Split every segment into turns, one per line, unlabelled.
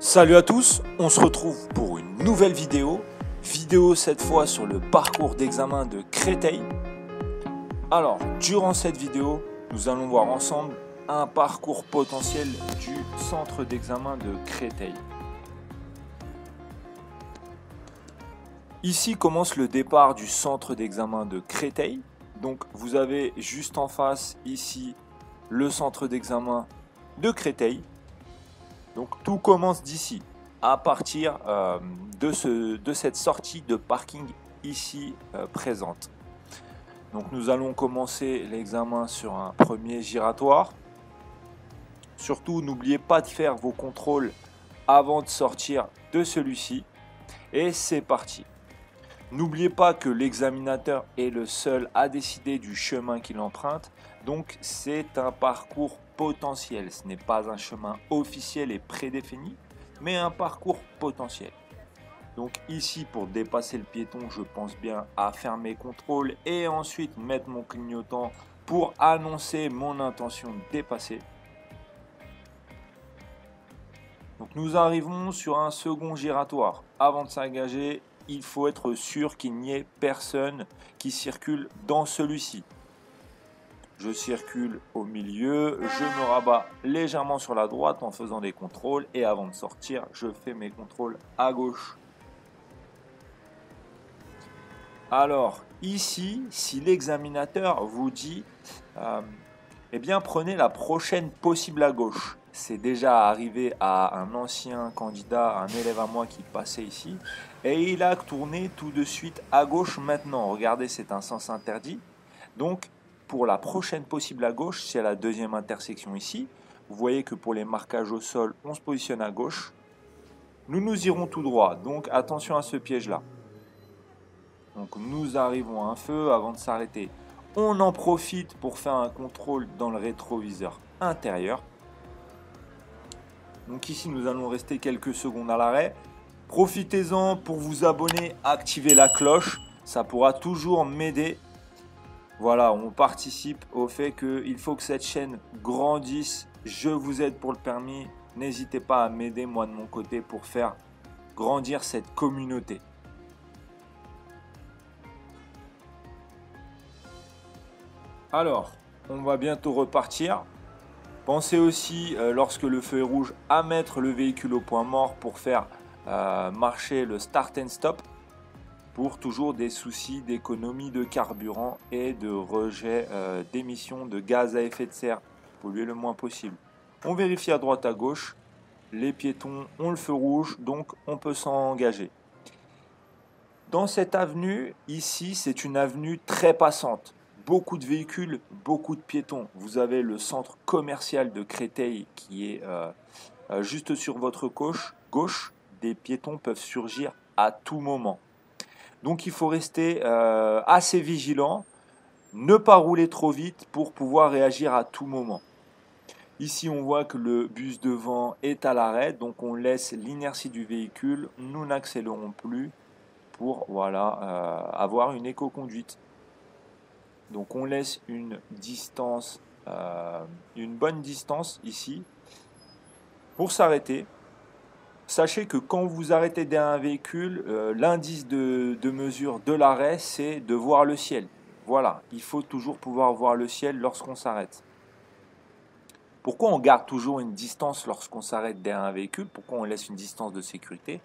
Salut à tous, on se retrouve pour une nouvelle vidéo. Vidéo cette fois sur le parcours d'examen de Créteil. Alors, durant cette vidéo, nous allons voir ensemble un parcours potentiel du centre d'examen de Créteil. Ici commence le départ du centre d'examen de Créteil. Donc vous avez juste en face ici le centre d'examen de Créteil. Donc tout commence d'ici, à partir de cette sortie de parking ici présente. Donc nous allons commencer l'examen sur un premier giratoire. Surtout n'oubliez pas de faire vos contrôles avant de sortir de celui-ci. Et c'est parti. N'oubliez pas que l'examinateur est le seul à décider du chemin qu'il emprunte, donc c'est un parcours potentiel. Ce n'est pas un chemin officiel et prédéfini, mais un parcours potentiel. Donc ici, pour dépasser le piéton, je pense bien à faire mes contrôles et ensuite mettre mon clignotant pour annoncer mon intention de dépasser. Donc nous arrivons sur un second giratoire. Avant de s'engager, il faut être sûr qu'il n'y ait personne qui circule dans celui-ci. Je circule au milieu, je me rabats légèrement sur la droite en faisant des contrôles et avant de sortir, je fais mes contrôles à gauche. Alors ici, si l'examinateur vous dit eh bien prenez la prochaine possible à gauche. C'est déjà arrivé à un ancien candidat, un élève à moi qui passait ici. Et il a tourné tout de suite à gauche maintenant. Regardez, c'est un sens interdit. Donc, pour la prochaine possible à gauche, c'est la deuxième intersection ici. Vous voyez que pour les marquages au sol, on se positionne à gauche. Nous irons tout droit. Donc, attention à ce piège-là. Donc, nous arrivons à un feu avant de s'arrêter. On en profite pour faire un contrôle dans le rétroviseur intérieur. Donc ici, nous allons rester quelques secondes à l'arrêt. Profitez-en pour vous abonner, activer la cloche. Ça pourra toujours m'aider. Voilà, on participe au fait qu'il faut que cette chaîne grandisse. Je vous aide pour le permis. N'hésitez pas à m'aider, moi de mon côté, pour faire grandir cette communauté. Alors, on va bientôt repartir. Pensez aussi, lorsque le feu est rouge, à mettre le véhicule au point mort pour faire marcher le start and stop pour toujours des soucis d'économie de carburant et de rejet d'émissions de gaz à effet de serre, polluer le moins possible. On vérifie à droite à gauche, les piétons ont le feu rouge, donc on peut s'engager. Dans cette avenue, ici, c'est une avenue très passante. Beaucoup de véhicules, beaucoup de piétons. Vous avez le centre commercial de Créteil qui est juste sur votre gauche. Des piétons peuvent surgir à tout moment. Donc il faut rester assez vigilant, ne pas rouler trop vite pour pouvoir réagir à tout moment. Ici on voit que le bus devant est à l'arrêt, donc on laisse l'inertie du véhicule, nous n'accélérons plus pour avoir une éco-conduite. Donc on laisse une distance, une bonne distance ici pour s'arrêter. Sachez que quand vous arrêtez derrière un véhicule, l'indice de mesure de l'arrêt, c'est de voir le ciel. Voilà, il faut toujours pouvoir voir le ciel lorsqu'on s'arrête. Pourquoi on garde toujours une distance lorsqu'on s'arrête derrière un véhicule? Pourquoi on laisse une distance de sécurité?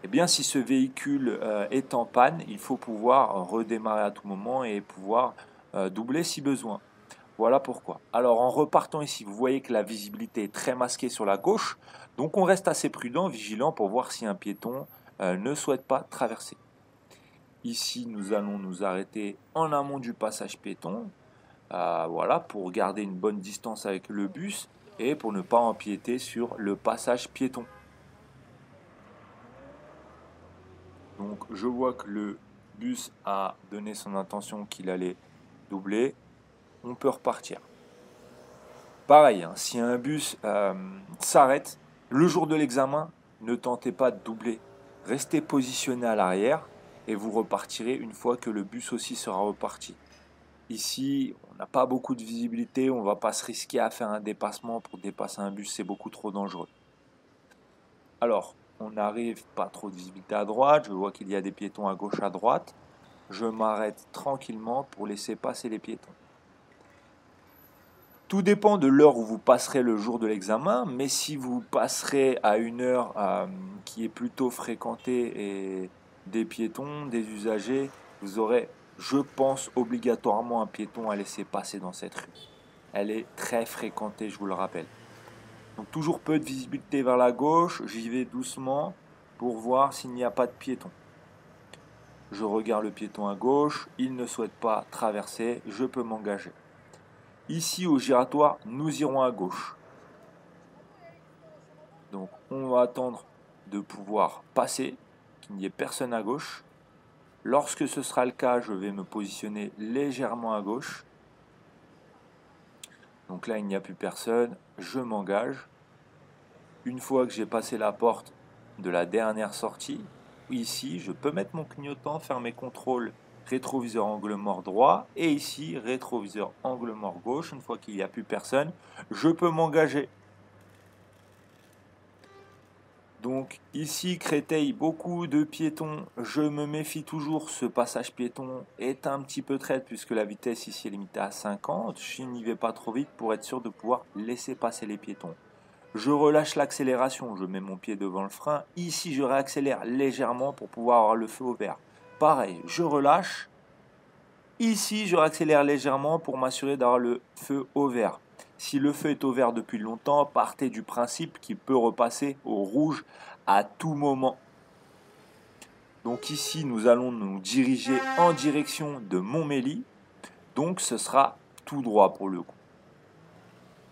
Eh bien, si ce véhicule est en panne, il faut pouvoir redémarrer à tout moment et pouvoir doubler si besoin. Voilà pourquoi. Alors, en repartant ici, vous voyez que la visibilité est très masquée sur la gauche. Donc, on reste assez prudent, vigilant pour voir si un piéton ne souhaite pas traverser. Ici, nous allons nous arrêter en amont du passage piéton. Voilà, pour garder une bonne distance avec le bus et pour ne pas empiéter sur le passage piéton. Donc je vois que le bus a donné son intention qu'il allait doubler. On peut repartir. Pareil, hein, si un bus s'arrête, le jour de l'examen, ne tentez pas de doubler. Restez positionné à l'arrière et vous repartirez une fois que le bus aussi sera reparti. Ici, on n'a pas beaucoup de visibilité, on ne va pas se risquer à faire un dépassement. Pour dépasser un bus, c'est beaucoup trop dangereux. Alors, on n'arrive pas trop de visibilité à droite, je vois qu'il y a des piétons à gauche, à droite. Je m'arrête tranquillement pour laisser passer les piétons. Tout dépend de l'heure où vous passerez le jour de l'examen, mais si vous passerez à une heure qui est plutôt fréquentée et des piétons, des usagers, vous aurez, je pense, obligatoirement un piéton à laisser passer dans cette rue. Elle est très fréquentée, je vous le rappelle. Donc toujours peu de visibilité vers la gauche, j'y vais doucement pour voir s'il n'y a pas de piéton. Je regarde le piéton à gauche, il ne souhaite pas traverser, je peux m'engager. Ici au giratoire, nous irons à gauche. Donc on va attendre de pouvoir passer, qu'il n'y ait personne à gauche. Lorsque ce sera le cas, je vais me positionner légèrement à gauche. Donc là, il n'y a plus personne, je m'engage. Une fois que j'ai passé la porte de la dernière sortie, ici, je peux mettre mon clignotant, faire mes contrôles rétroviseur angle mort droit, et ici, rétroviseur angle mort gauche. Une fois qu'il n'y a plus personne, je peux m'engager. Donc ici, Créteil, beaucoup de piétons. Je me méfie toujours, ce passage piéton est un petit peu traite puisque la vitesse ici est limitée à 50. Je n'y vais pas trop vite pour être sûr de pouvoir laisser passer les piétons. Je relâche l'accélération, je mets mon pied devant le frein. Ici, je réaccélère légèrement pour pouvoir avoir le feu au vert. Pareil, je relâche. Ici, je réaccélère légèrement pour m'assurer d'avoir le feu au vert. Si le feu est au vert depuis longtemps, partez du principe qu'il peut repasser au rouge à tout moment. Donc ici, nous allons nous diriger en direction de Montmélie. Donc ce sera tout droit pour le coup.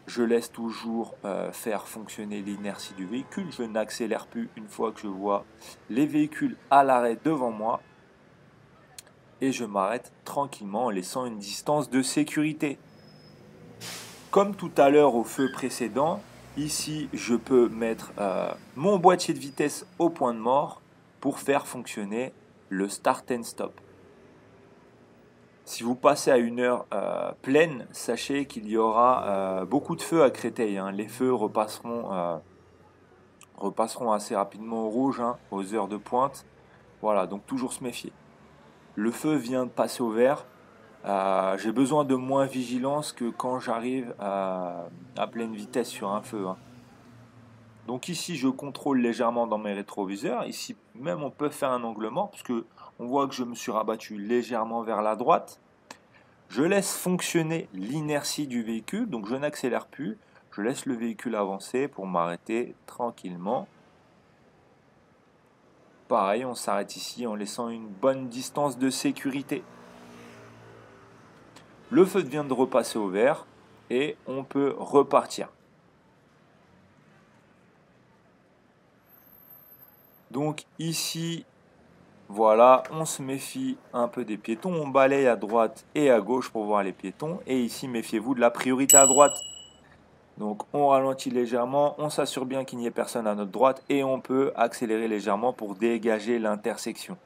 Je laisse toujours faire fonctionner l'inertie du véhicule. Je n'accélère plus une fois que je vois les véhicules à l'arrêt devant moi. Et je m'arrête tranquillement en laissant une distance de sécurité. Comme tout à l'heure au feu précédent, ici je peux mettre mon boîtier de vitesse au point de mort pour faire fonctionner le start and stop. Si vous passez à une heure pleine, sachez qu'il y aura beaucoup de feux à Créteil. Hein. Les feux repasseront assez rapidement au rouge, hein, aux heures de pointe. Voilà, donc toujours se méfier. Le feu vient de passer au vert. J'ai besoin de moins vigilance que quand j'arrive à pleine vitesse sur un feu. Hein. Donc ici, je contrôle légèrement dans mes rétroviseurs. Ici, même, on peut faire un angle mort, parce que on voit que je me suis rabattu légèrement vers la droite. Je laisse fonctionner l'inertie du véhicule, donc je n'accélère plus. Je laisse le véhicule avancer pour m'arrêter tranquillement. Pareil, on s'arrête ici en laissant une bonne distance de sécurité. Le feu vient de repasser au vert et on peut repartir. Donc ici, voilà, on se méfie un peu des piétons. On balaye à droite et à gauche pour voir les piétons. Et ici, méfiez-vous de la priorité à droite. Donc on ralentit légèrement, on s'assure bien qu'il n'y ait personne à notre droite et on peut accélérer légèrement pour dégager l'intersection.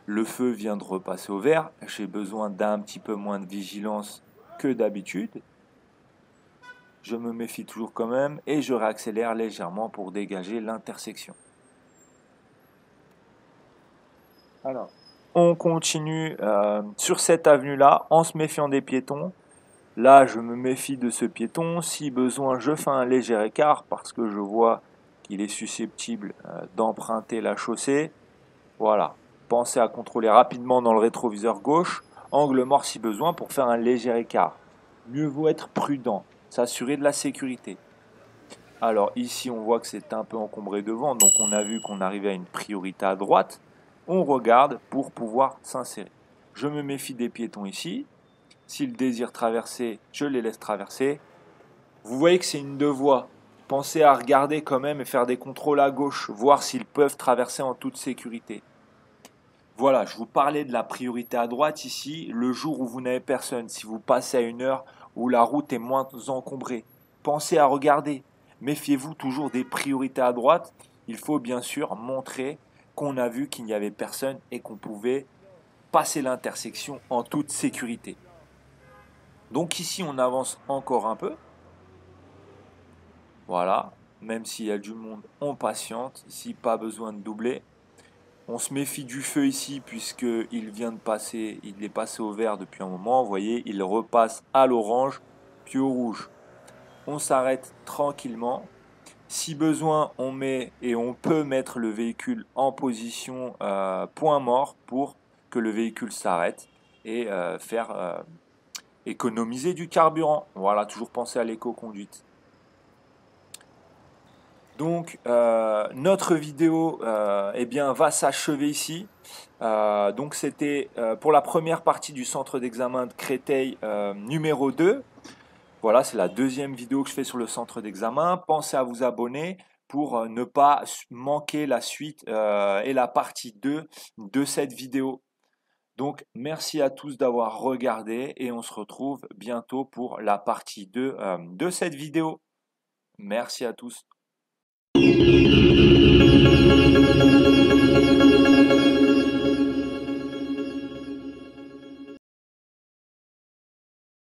Le feu vient de repasser au vert, j'ai besoin d'un petit peu moins de vigilance que d'habitude. Je me méfie toujours quand même et je réaccélère légèrement pour dégager l'intersection. Alors, on continue sur cette avenue-là en se méfiant des piétons. Là, je me méfie de ce piéton. Si besoin, je fais un léger écart parce que je vois qu'il est susceptible d'emprunter la chaussée. Voilà. Pensez à contrôler rapidement dans le rétroviseur gauche, angle mort si besoin pour faire un léger écart. Mieux vaut être prudent, s'assurer de la sécurité. Alors ici, on voit que c'est un peu encombré devant, donc on a vu qu'on arrivait à une priorité à droite. On regarde pour pouvoir s'insérer. Je me méfie des piétons ici. S'ils désirent traverser, je les laisse traverser. Vous voyez que c'est une deux voies. Pensez à regarder quand même et faire des contrôles à gauche, voir s'ils peuvent traverser en toute sécurité. Voilà, je vous parlais de la priorité à droite ici, le jour où vous n'avez personne, si vous passez à une heure où la route est moins encombrée. Pensez à regarder. Méfiez-vous toujours des priorités à droite. Il faut bien sûr montrer qu'on a vu qu'il n'y avait personne et qu'on pouvait passer l'intersection en toute sécurité. Donc ici, on avance encore un peu. Voilà. même s'il y a du monde, on patiente, ici pas besoin de doubler. On se méfie du feu ici puisqu'il vient de passer, il est passé au vert depuis un moment, vous voyez, il repasse à l'orange, puis au rouge. On s'arrête tranquillement. Si besoin, on met et on peut mettre le véhicule en position point mort pour que le véhicule s'arrête et faire économiser du carburant. Voilà, toujours penser à l'éco-conduite. Donc notre vidéo eh bien, va s'achever ici. Donc c'était pour la première partie du centre d'examen de Créteil numéro 2. Voilà, c'est la deuxième vidéo que je fais sur le centre d'examen. Pensez à vous abonner pour ne pas manquer la suite et la partie 2 de cette vidéo. Donc merci à tous d'avoir regardé et on se retrouve bientôt pour la partie 2 de cette vidéo. Merci à tous.